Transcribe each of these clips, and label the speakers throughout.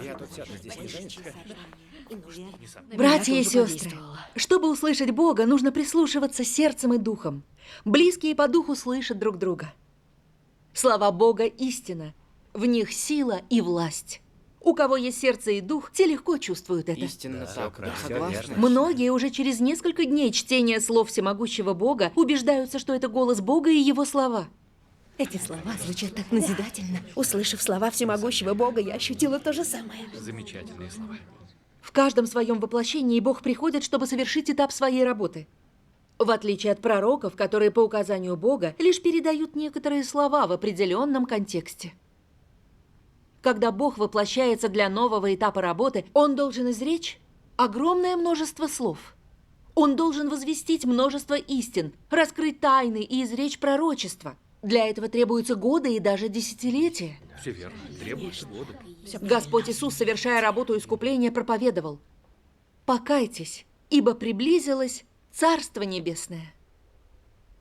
Speaker 1: Я тут сяду, здесь не занят.
Speaker 2: Братья и сестры, чтобы услышать Бога, нужно прислушиваться сердцем и духом. Близкие по духу слышат друг друга. Слова Бога – истина, в них сила и власть. У кого есть сердце и дух, те легко чувствуют это.
Speaker 1: Истинно так, да,
Speaker 3: согласен.
Speaker 1: согласен.
Speaker 2: Многие уже через несколько дней чтения слов всемогущего Бога убеждаются, что это голос Бога и Его слова.
Speaker 4: Эти слова звучат так назидательно. Услышав слова всемогущего Бога, я ощутила то же самое.
Speaker 3: Замечательные слова.
Speaker 2: В каждом своем воплощении Бог приходит, чтобы совершить этап своей работы. В отличие от пророков, которые по указанию Бога лишь передают некоторые слова в определенном контексте. Когда Бог воплощается для нового этапа работы, Он должен изречь огромное множество слов. Он должен возвестить множество истин, раскрыть тайны и изречь пророчества. Для этого требуются годы и даже десятилетия.
Speaker 3: Все верно. Требуются годы.
Speaker 2: Господь Иисус, совершая работу искупления, проповедовал: «Покайтесь, ибо приблизилось Царство Небесное».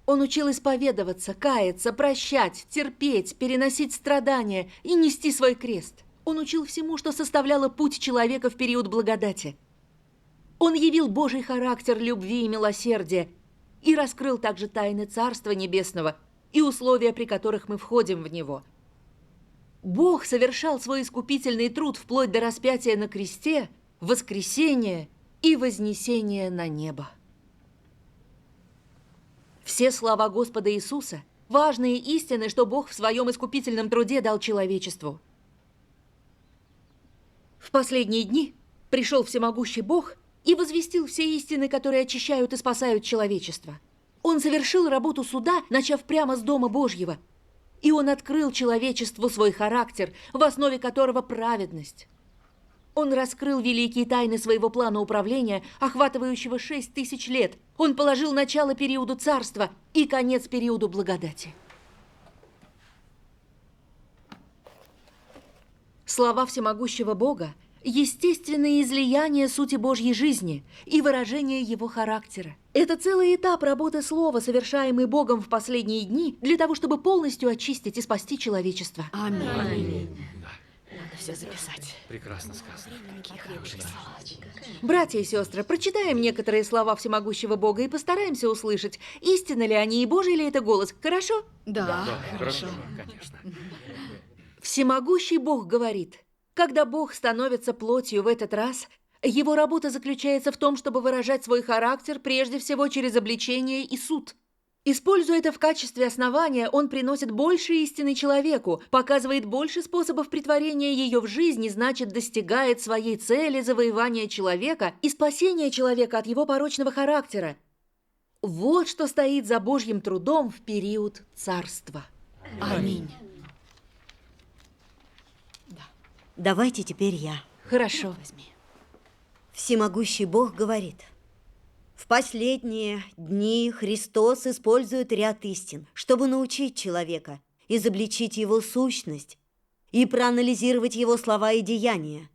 Speaker 2: Он учил исповедоваться, каяться, прощать, терпеть, переносить страдания и нести свой крест. Он учил всему, что составляло путь человека в период благодати. Он явил Божий характер любви и милосердия и раскрыл также тайны Царства Небесного и условия, при которых мы входим в него. Бог совершал свой искупительный труд вплоть до распятия на кресте, воскресения и вознесения на небо. Все слова Господа Иисуса – важные истины, что Бог в своем искупительном труде дал человечеству. В последние дни пришел всемогущий Бог и возвестил все истины, которые очищают и спасают человечество. Он совершил работу суда, начав прямо с Дома Божьего, и Он открыл человечеству свой характер, в основе которого праведность. Он раскрыл великие тайны своего плана управления, охватывающего 6000 лет. Он положил начало периоду царства и конец периоду благодати. Слова всемогущего Бога – естественное излияние сути Божьей жизни и выражение Его характера. Это целый этап работы Слова, совершаемый Богом в последние дни, для того, чтобы полностью очистить и спасти человечество.
Speaker 4: Аминь.
Speaker 3: Надо
Speaker 4: все записать.
Speaker 3: Прекрасно сказано.
Speaker 4: Какие хорошие слова.
Speaker 2: Братья и сестры, прочитаем некоторые слова всемогущего Бога и постараемся услышать, истинно ли они и Божий ли это голос. Хорошо?
Speaker 4: Да,
Speaker 3: Хорошо, конечно.
Speaker 2: Всемогущий Бог говорит: когда Бог становится плотью в этот раз, Его работа заключается в том, чтобы выражать свой характер прежде всего через обличение и суд. Используя это в качестве основания, Он приносит больше истины человеку, показывает больше способов претворения ее в жизнь и, значит, достигает своей цели завоевания человека и спасения человека от его порочного характера. Вот что стоит за Божьим трудом в период царства.
Speaker 4: Аминь.
Speaker 5: Давайте теперь я.
Speaker 2: Хорошо.
Speaker 5: Всемогущий Бог говорит: в последние дни Христос использует ряд истин, чтобы научить человека, изобличить его сущность и проанализировать его слова и деяния.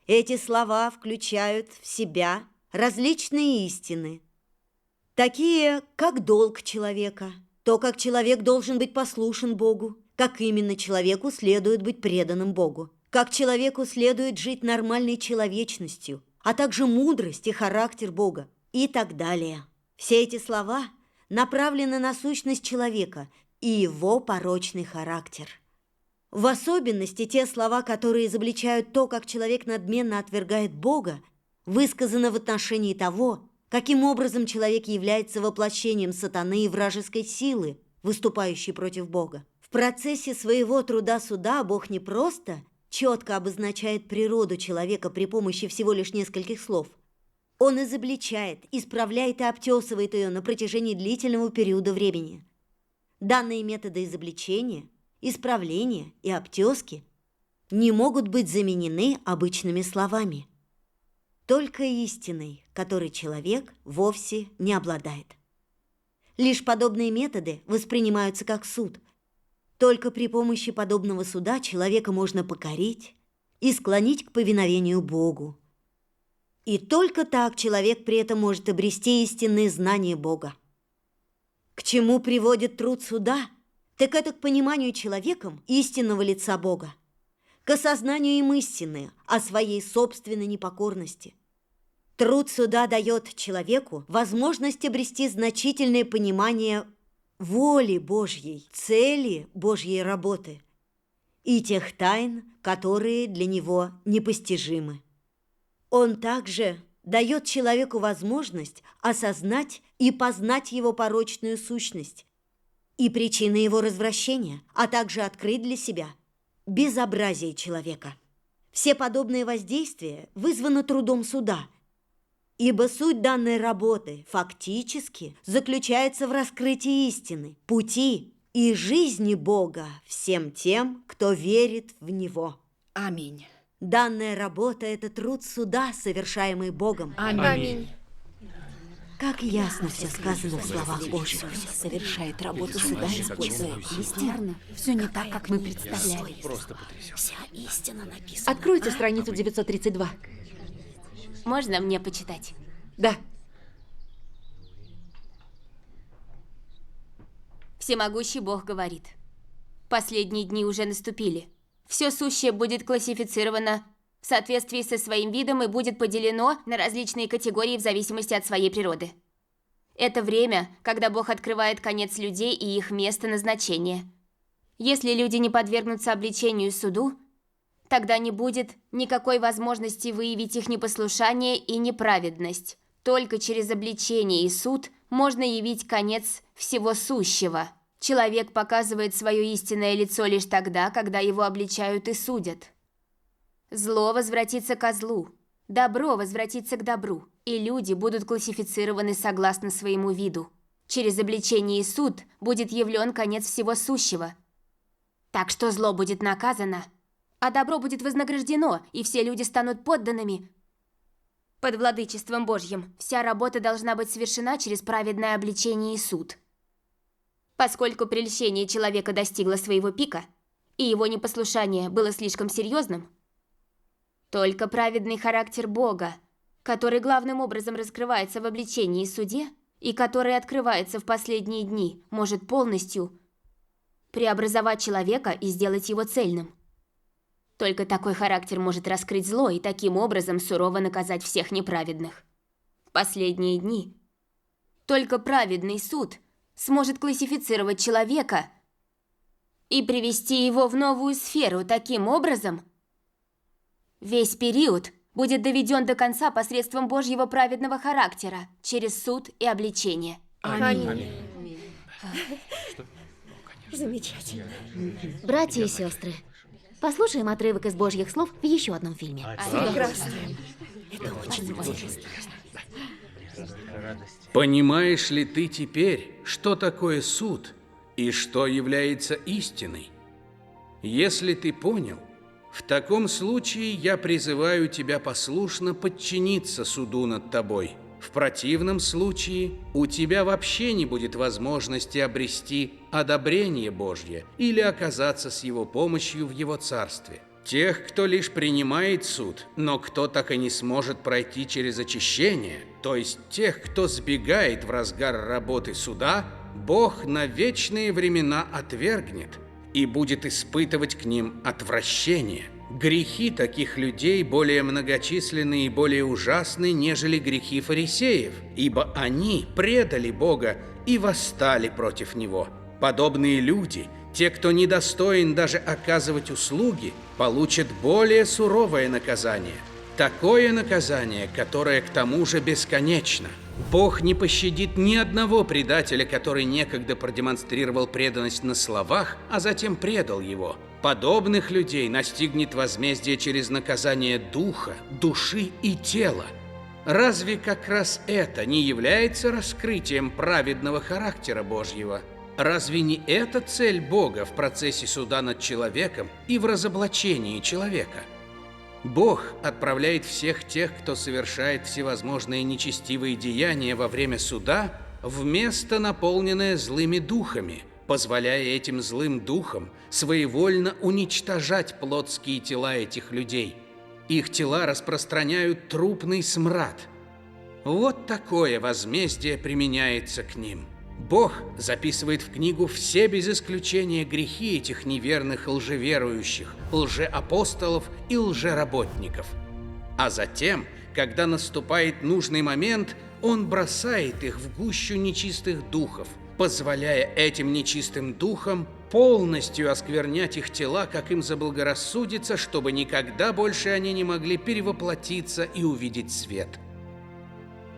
Speaker 5: Эти слова включают в себя различные истины, такие как долг человека, то, как человек должен быть послушен Богу, как именно человеку следует быть преданным Богу, как человеку следует жить нормальной человечностью, а также мудрость и характер Бога и так далее. Все эти слова направлены на сущность человека и его порочный характер. В особенности те слова, которые изобличают то, как человек надменно отвергает Бога, высказаны в отношении того, каким образом человек является воплощением сатаны и вражеской силы, выступающей против Бога. В процессе своего труда-суда Бог не просто четко обозначает природу человека при помощи всего лишь нескольких слов. Он изобличает, исправляет и обтесывает ее на протяжении длительного периода времени. Данные методы изобличения, исправления и обтески не могут быть заменены обычными словами, только истиной, которой человек вовсе не обладает. Лишь подобные методы воспринимаются как суд. Только при помощи подобного суда человека можно покорить и склонить к повиновению Богу. И только так человек при этом может обрести истинные знания Бога. К чему приводит труд суда? Так это к пониманию человеком истинного лица Бога. к осознанию им истины о своей собственной непокорности. Труд суда дает человеку возможность обрести значительное понимание воли Божьей, цели Божьей работы и тех тайн, которые для него непостижимы. Он также дает человеку возможность осознать и познать его порочную сущность и причины его развращения, а также открыть для себя безобразие человека. Все подобные воздействия вызваны трудом суда, ибо суть данной работы фактически заключается в раскрытии истины, пути и жизни Бога всем тем, кто верит в Него.
Speaker 4: Аминь.
Speaker 5: Данная работа – это труд суда, совершаемый Богом.
Speaker 4: Аминь.
Speaker 5: Как ясно все сказано в словах Божьих.
Speaker 4: Совершает работу суда, используя истину. Все не так, как мы представляли.
Speaker 3: Просто потрясен.
Speaker 4: Вся истина написана.
Speaker 2: Откройте страницу 932.
Speaker 6: Можно мне почитать?
Speaker 2: Да.
Speaker 6: Всемогущий Бог говорит: последние дни уже наступили. Все сущее будет классифицировано в соответствии со своим видом и будет поделено на различные категории в зависимости от своей природы. Это время, когда Бог открывает конец людей и их место назначения. Если люди не подвергнутся обличению и суду, тогда не будет никакой возможности выявить их непослушание и неправедность. Только через обличение и суд можно явить конец всего сущего. Человек показывает свое истинное лицо лишь тогда, когда его обличают и судят. Зло возвратится ко злу, добро возвратится к добру, и люди будут классифицированы согласно своему виду. Через обличение и суд будет явлен конец всего сущего. Так что зло будет наказано, а добро будет вознаграждено, и все люди станут подданными под владычеством Божьим. Вся работа должна быть совершена через праведное обличение и суд. Поскольку прельщение человека достигло своего пика, и его непослушание было слишком серьезным, только праведный характер Бога, который главным образом раскрывается в обличении и суде, и который открывается в последние дни, может полностью преобразовать человека и сделать его цельным. Только такой характер может раскрыть зло и таким образом сурово наказать всех неправедных. В последние дни только праведный суд сможет классифицировать человека и привести его в новую сферу. Таким образом, весь период будет доведен до конца посредством Божьего праведного характера, через суд и обличение.
Speaker 4: Аминь. Замечательно.
Speaker 7: Братья и сестры, послушаем отрывок из Божьих слов в еще одном фильме.
Speaker 4: Прекрасно. Это очень интересно.
Speaker 8: Понимаешь ли ты теперь, что такое суд и что является истиной? Если ты понял, в таком случае я призываю тебя послушно подчиниться суду над тобой. В противном случае у тебя вообще не будет возможности обрести одобрение Божье или оказаться с Его помощью в Его Царстве. Тех, кто лишь принимает суд, но кто так и не сможет пройти через очищение, то есть тех, кто сбегает в разгар работы суда, Бог на вечные времена отвергнет и будет испытывать к ним отвращение. Грехи таких людей более многочисленны и более ужасны, нежели грехи фарисеев, ибо они предали Бога и восстали против Него. Подобные люди, те, кто недостоин даже оказывать услуги, получат более суровое наказание. Такое наказание, которое к тому же бесконечно. Бог не пощадит ни одного предателя, который некогда продемонстрировал преданность на словах, а затем предал его. Подобных людей настигнет возмездие через наказание духа, души и тела. Разве как раз это не является раскрытием праведного характера Божьего? Разве не это цель Бога в процессе суда над человеком и в разоблачении человека? Бог отправляет всех тех, кто совершает всевозможные нечестивые деяния во время суда, в место, наполненное злыми духами, позволяя этим злым духам своевольно уничтожать плотские тела этих людей. Их тела распространяют трупный смрад. Вот такое возмездие применяется к ним. Бог записывает в книгу все без исключения грехи этих неверных лжеверующих, лжеапостолов и лжеработников. А затем, когда наступает нужный момент, Он бросает их в гущу нечистых духов, позволяя этим нечистым духам полностью осквернять их тела, как им заблагорассудится, чтобы никогда больше они не могли перевоплотиться и увидеть свет.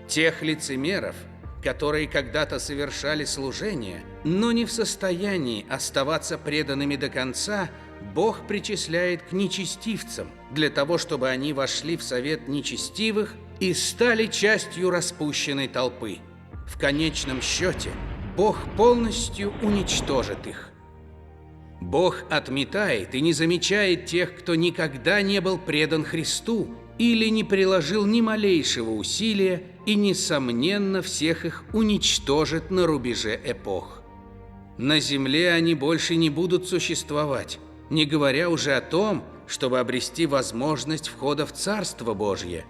Speaker 8: Тех лицемеров, которые когда-то совершали служение, но не в состоянии оставаться преданными до конца, Бог причисляет к нечестивцам, для того, чтобы они вошли в совет нечестивых и стали частью распущенной толпы. В конечном счете, Бог полностью уничтожит их. Бог отметает и не замечает тех, кто никогда не был предан Христу или не приложил ни малейшего усилия, и, несомненно, всех их уничтожит на рубеже эпох. На земле они больше не будут существовать, не говоря уже о том, чтобы обрести возможность входа в Царство Божье.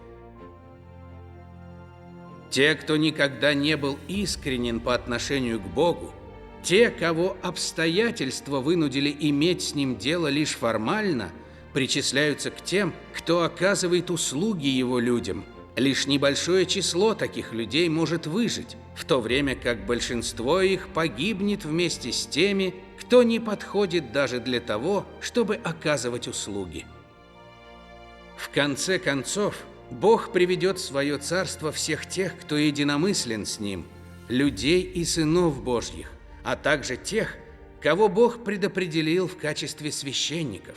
Speaker 8: Те, кто никогда не был искренен по отношению к Богу, те, кого обстоятельства вынудили иметь с Ним дело лишь формально, причисляются к тем, кто оказывает услуги Его людям. Лишь небольшое число таких людей может выжить, в то время как большинство их погибнет вместе с теми, кто не подходит даже для того, чтобы оказывать услуги. В конце концов, Бог приведет в свое царство всех тех, кто единомыслен с Ним, людей и сынов Божьих, а также тех, кого Бог предопределил в качестве священников.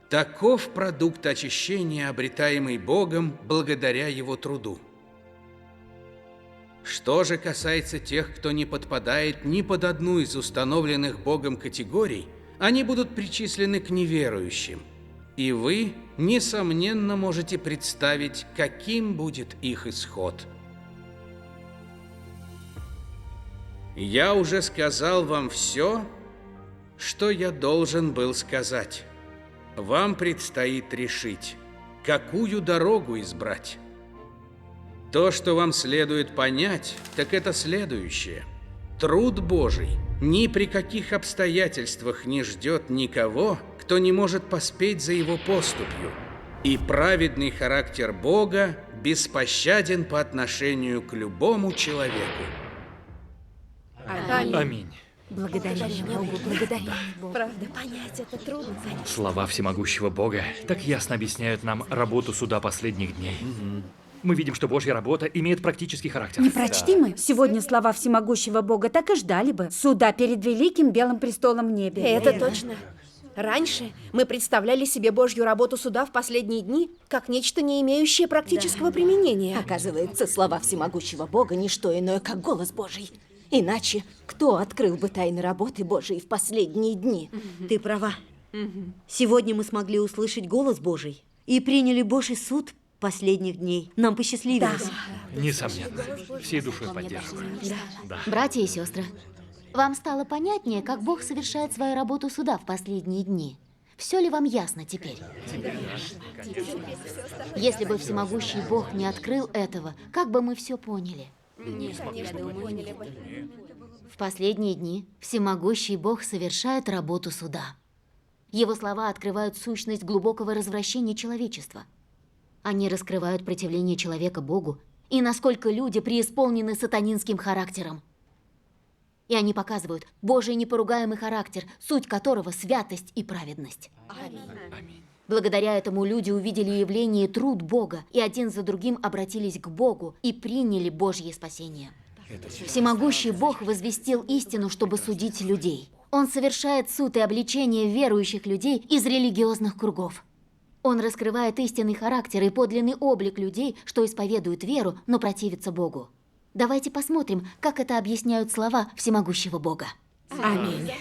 Speaker 8: Таков продукт очищения, обретаемый Богом благодаря Его труду. Что же касается тех, кто не подпадает ни под одну из установленных Богом категорий, они будут причислены к неверующим. И вы, несомненно, можете представить, каким будет их исход. Я уже сказал вам все, что я должен был сказать. Вам предстоит решить, какую дорогу избрать. То, что вам следует понять, так это следующее. Труд Божий ни при каких обстоятельствах не ждет никого, кто не может поспеть за его поступью. И праведный характер Бога беспощаден по отношению к любому человеку.
Speaker 3: Аминь.
Speaker 4: Благодарим Богу, благодарим Богу. Правда, понять это трудно.
Speaker 3: Слова всемогущего Бога так ясно объясняют нам работу суда последних дней. Мы видим, что Божья работа имеет практический характер.
Speaker 9: Не прочти мы сегодня слова всемогущего Бога, так и ждали бы суда перед великим белым престолом в небе.
Speaker 4: Это точно. Раньше мы представляли себе Божью работу суда в последние дни как нечто, не имеющее практического применения.
Speaker 10: Оказывается, слова всемогущего Бога – не что иное, как голос Божий. Иначе кто открыл бы тайны работы Божией в последние дни?
Speaker 5: Ты права. Сегодня мы смогли услышать голос Божий и приняли Божий суд последних дней. Нам посчастливилось.
Speaker 3: Несомненно. Всей душой поддерживаю. Да.
Speaker 7: Братья и сестры, вам стало понятнее, как Бог совершает свою работу суда в последние дни? Все ли вам ясно теперь? Если бы всемогущий Бог не открыл этого, как бы мы все поняли? В последние дни всемогущий Бог совершает работу суда. Его слова открывают сущность глубокого развращения человечества. Они раскрывают противление человека Богу и насколько люди преисполнены сатанинским характером. И они показывают Божий непоругаемый характер, суть которого – святость и праведность.
Speaker 3: Аминь.
Speaker 7: Благодаря этому люди увидели явление и труд Бога, и один за другим обратились к Богу и приняли Божье спасение. Всемогущий Бог возвестил истину, чтобы судить людей. Он совершает суд и обличение верующих людей из религиозных кругов. Он раскрывает истинный характер и подлинный облик людей, что исповедуют веру, но противятся Богу. Давайте посмотрим, как это объясняют слова всемогущего Бога.
Speaker 9: Аминь.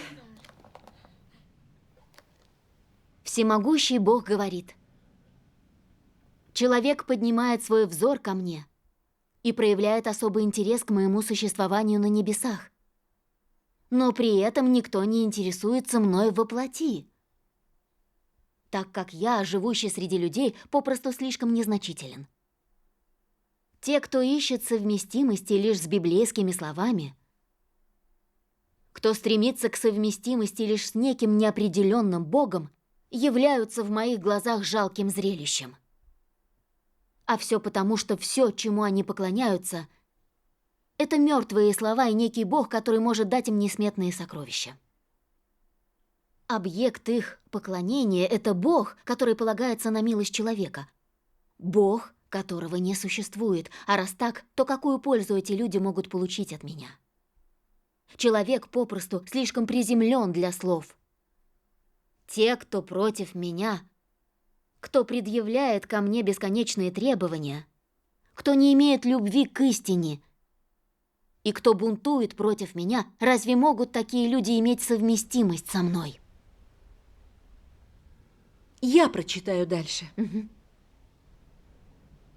Speaker 7: Всемогущий Бог говорит: «Человек поднимает свой взор ко мне и проявляет особый интерес к моему существованию на небесах. Но при этом никто не интересуется мной во плоти, так как я, живущий среди людей, попросту слишком незначителен. Те, кто ищет совместимости лишь с библейскими словами, кто стремится к совместимости лишь с неким неопределенным Богом, являются в моих глазах жалким зрелищем. А все потому, что все, чему они поклоняются, это мертвые слова и некий Бог, который может дать им несметные сокровища. Объект их поклонения — это Бог, который полагается на милость человека. Бог, которого не существует, а раз так, то какую пользу эти люди могут получить от меня? Человек попросту слишком приземлен для слов. Те, кто против меня, кто предъявляет ко мне бесконечные требования, кто не имеет любви к истине и кто бунтует против меня, разве могут такие люди иметь совместимость со мной?
Speaker 2: Я прочитаю дальше.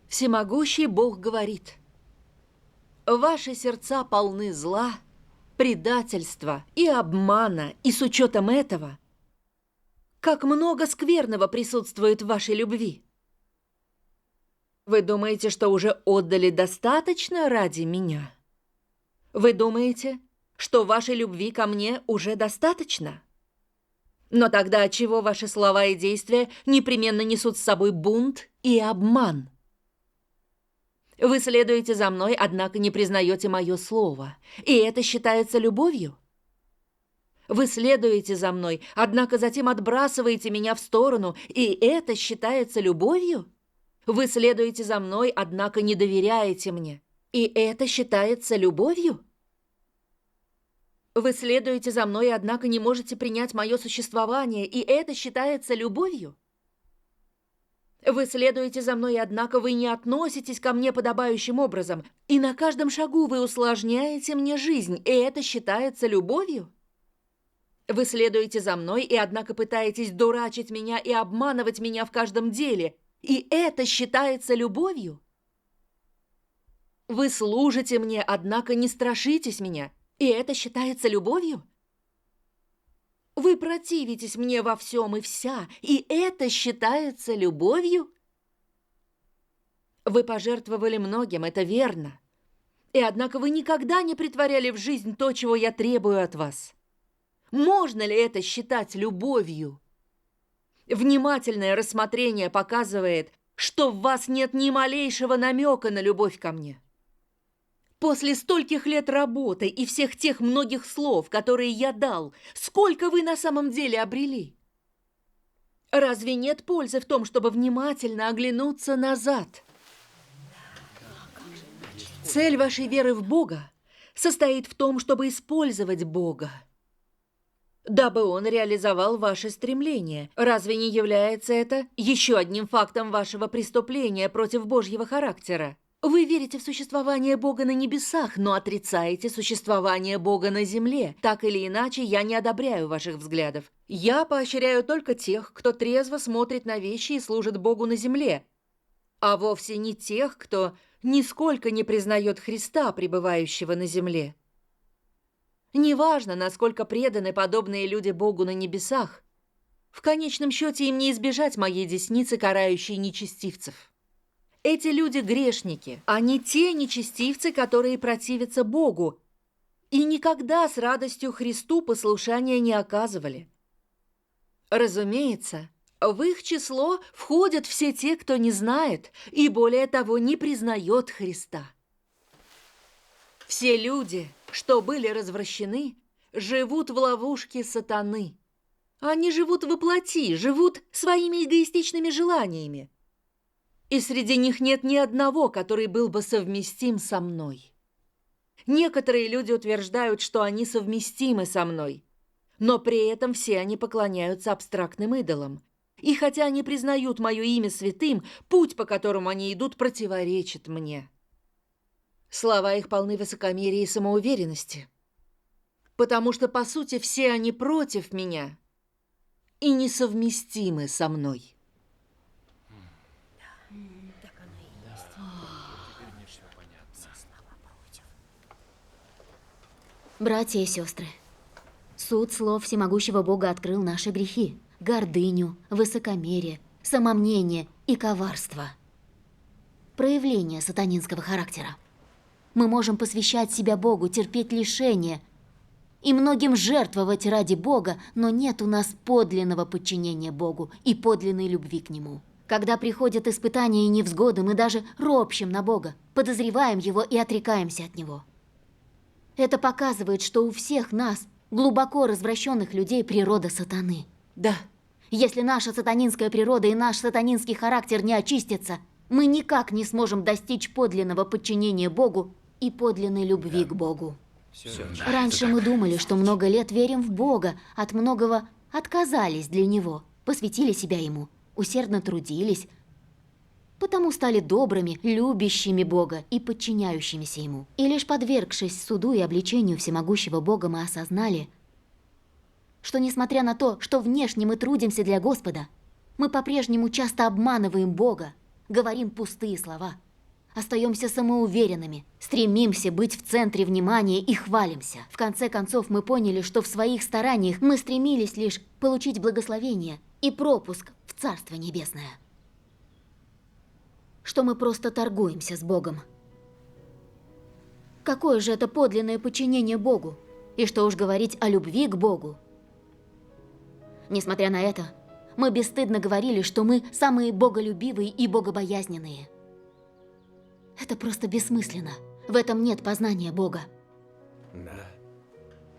Speaker 2: Всемогущий Бог говорит: «Ваши сердца полны зла, предательства и обмана, и с учетом этого, как много скверного присутствует в вашей любви. Вы думаете, что уже отдали достаточно ради меня? Вы думаете, что вашей любви ко мне уже достаточно? Но тогда отчего ваши слова и действия непременно несут с собой бунт и обман? Вы следуете за мной, однако не признаете мое слово, и это считается любовью? Вы следуете за мной, однако затем отбрасываете меня в сторону, и это считается любовью? Вы следуете за мной, однако не доверяете мне, и это считается любовью? Вы следуете за мной, однако не можете принять мое существование, и это считается любовью? Вы следуете за мной, однако вы не относитесь ко мне подобающим образом, и на каждом шагу вы усложняете мне жизнь, и это считается любовью? Вы следуете за мной, и однако пытаетесь дурачить меня и обманывать меня в каждом деле, и это считается любовью? Вы служите мне, однако не страшитесь меня, и это считается любовью? Вы противитесь мне во всем и вся, и это считается любовью? Вы пожертвовали многим, это верно. И однако вы никогда не претворяли в жизнь то, чего я требую от вас. Можно ли это считать любовью? Внимательное рассмотрение показывает, что в вас нет ни малейшего намека на любовь ко мне. После стольких лет работы и всех тех многих слов, которые я дал, сколько вы на самом деле обрели? Разве нет пользы в том, чтобы внимательно оглянуться назад? Цель вашей веры в Бога состоит в том, чтобы использовать Бога, дабы Он реализовал ваши стремления. Разве не является это еще одним фактом вашего преступления против Божьего характера? Вы верите в существование Бога на небесах, но отрицаете существование Бога на земле. Так или иначе, я не одобряю ваших взглядов. Я поощряю только тех, кто трезво смотрит на вещи и служит Богу на земле, а вовсе не тех, кто нисколько не признает Христа, пребывающего на земле. Неважно, насколько преданы подобные люди Богу на небесах, в конечном счете им не избежать моей десницы, карающей нечестивцев. Эти люди грешники, а не те нечестивцы, которые противятся Богу и никогда с радостью Христу послушания не оказывали. Разумеется, в их число входят все те, кто не знает и, более того, не признает Христа. Все люди, что были развращены, живут в ловушке сатаны. Они живут во плоти, живут своими эгоистичными желаниями. И среди них нет ни одного, который был бы совместим со мной. Некоторые люди утверждают, что они совместимы со мной, но при этом все они поклоняются абстрактным идолам. И хотя они признают мое имя святым, путь, по которому они идут, противоречит мне. Слова их полны высокомерия и самоуверенности, потому что, по сути, все они против меня и несовместимы со мной.
Speaker 7: Братья и сестры, суд слов всемогущего Бога открыл наши грехи, гордыню, высокомерие, самомнение и коварство. Проявление сатанинского характера. Мы можем посвящать себя Богу, терпеть лишения, и многим жертвовать ради Бога, но нет у нас подлинного подчинения Богу и подлинной любви к Нему. Когда приходят испытания и невзгоды, мы даже ропщем на Бога, подозреваем Его и отрекаемся от Него. Это показывает, что у всех нас, глубоко развращенных людей, природа сатаны.
Speaker 2: Да.
Speaker 7: Если наша сатанинская природа и наш сатанинский характер не очистятся, мы никак не сможем достичь подлинного подчинения Богу и подлинной любви к Богу. Раньше мы думали, что много лет верим в Бога, от многого отказались для Него, посвятили себя Ему, усердно трудились, потому стали добрыми, любящими Бога и подчиняющимися Ему. И лишь подвергшись суду и обличению всемогущего Бога, мы осознали, что несмотря на то, что внешне мы трудимся для Господа, мы по-прежнему часто обманываем Бога, говорим пустые слова, остаемся самоуверенными, стремимся быть в центре внимания и хвалимся. В конце концов, мы поняли, что в своих стараниях мы стремились лишь получить благословение и пропуск в Царство Небесное. Что мы просто торгуемся с Богом. Какое же это подлинное подчинение Богу? И что уж говорить о любви к Богу? Несмотря на это, мы бесстыдно говорили, что мы самые боголюбивые и богобоязненные. Это просто бессмысленно. В этом нет познания Бога.
Speaker 1: Да.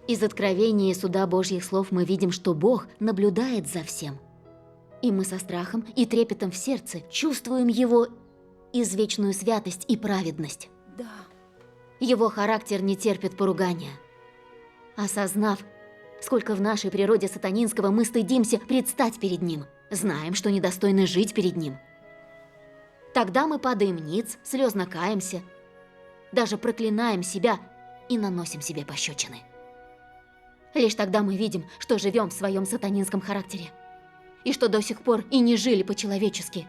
Speaker 7: Из откровения и суда Божьих слов мы видим, что Бог наблюдает за всем. И мы со страхом и трепетом в сердце чувствуем Его извечную святость и праведность.
Speaker 4: Да.
Speaker 7: Его характер не терпит поругания. Осознав, сколько в нашей природе сатанинского, мы стыдимся предстать перед Ним, знаем, что недостойны жить перед Ним. Тогда мы падаем ниц, слезно каемся, даже проклинаем себя и наносим себе пощечины. Лишь тогда мы видим, что живем в своем сатанинском характере, и что до сих пор и не жили по-человечески,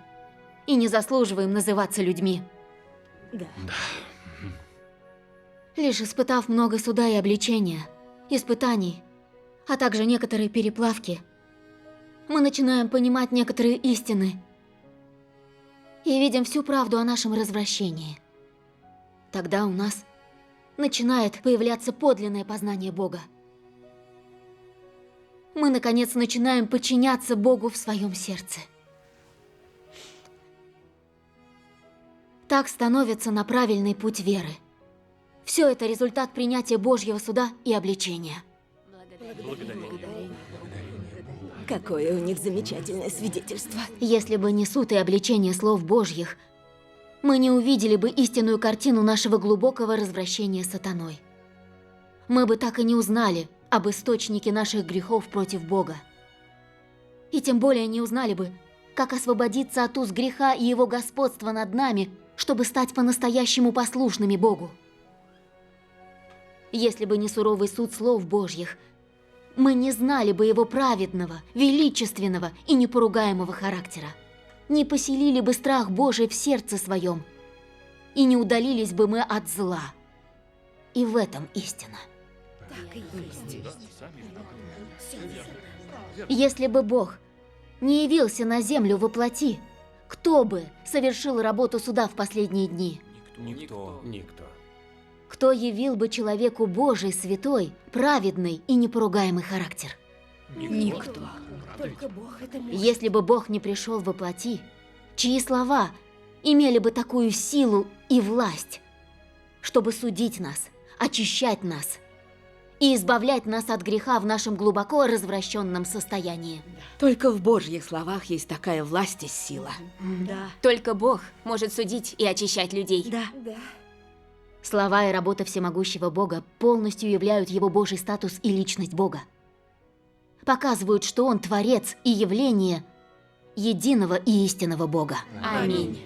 Speaker 7: и не заслуживаем называться людьми.
Speaker 4: Да.
Speaker 7: Лишь испытав много суда и обличения, испытаний, а также некоторые переплавки, мы начинаем понимать некоторые истины и видим всю правду о нашем развращении. Тогда у нас начинает появляться подлинное познание Бога. Мы, наконец, начинаем подчиняться Богу в своем сердце. Так становится на правильный путь веры. Все это результат принятия Божьего суда и обличения.
Speaker 10: Какое у них замечательное свидетельство.
Speaker 7: Если бы не суд и обличение слов Божьих, мы не увидели бы истинную картину нашего глубокого развращения сатаной. Мы бы так и не узнали об источнике наших грехов против Бога. И тем более не узнали бы, как освободиться от уз греха и его господства над нами, чтобы стать по-настоящему послушными Богу. Если бы не суровый суд слов Божьих, мы не знали бы его праведного, величественного и непоругаемого характера, не поселили бы страх Божий в сердце своем, и не удалились бы мы от зла. И в этом истина.
Speaker 4: Так и есть.
Speaker 7: Если бы Бог не явился на землю во плоти, кто бы совершил работу суда в последние дни?
Speaker 1: Никто.
Speaker 7: Кто явил бы человеку Божий, святой, праведный и непоругаемый характер?
Speaker 4: Никто. Только Бог это может.
Speaker 7: Если бы Бог не пришел во плоти, чьи слова имели бы такую силу и власть, чтобы судить нас, очищать нас и избавлять нас от греха в нашем глубоко развращенном состоянии?
Speaker 11: Только в Божьих словах есть такая власть и сила.
Speaker 5: Да.
Speaker 6: Только Бог может судить и очищать людей.
Speaker 5: Да.
Speaker 4: Да.
Speaker 7: Слова и работа всемогущего Бога полностью являют его Божий статус и личность Бога. Показывают, что Он творец и явление единого и истинного Бога.
Speaker 6: Аминь.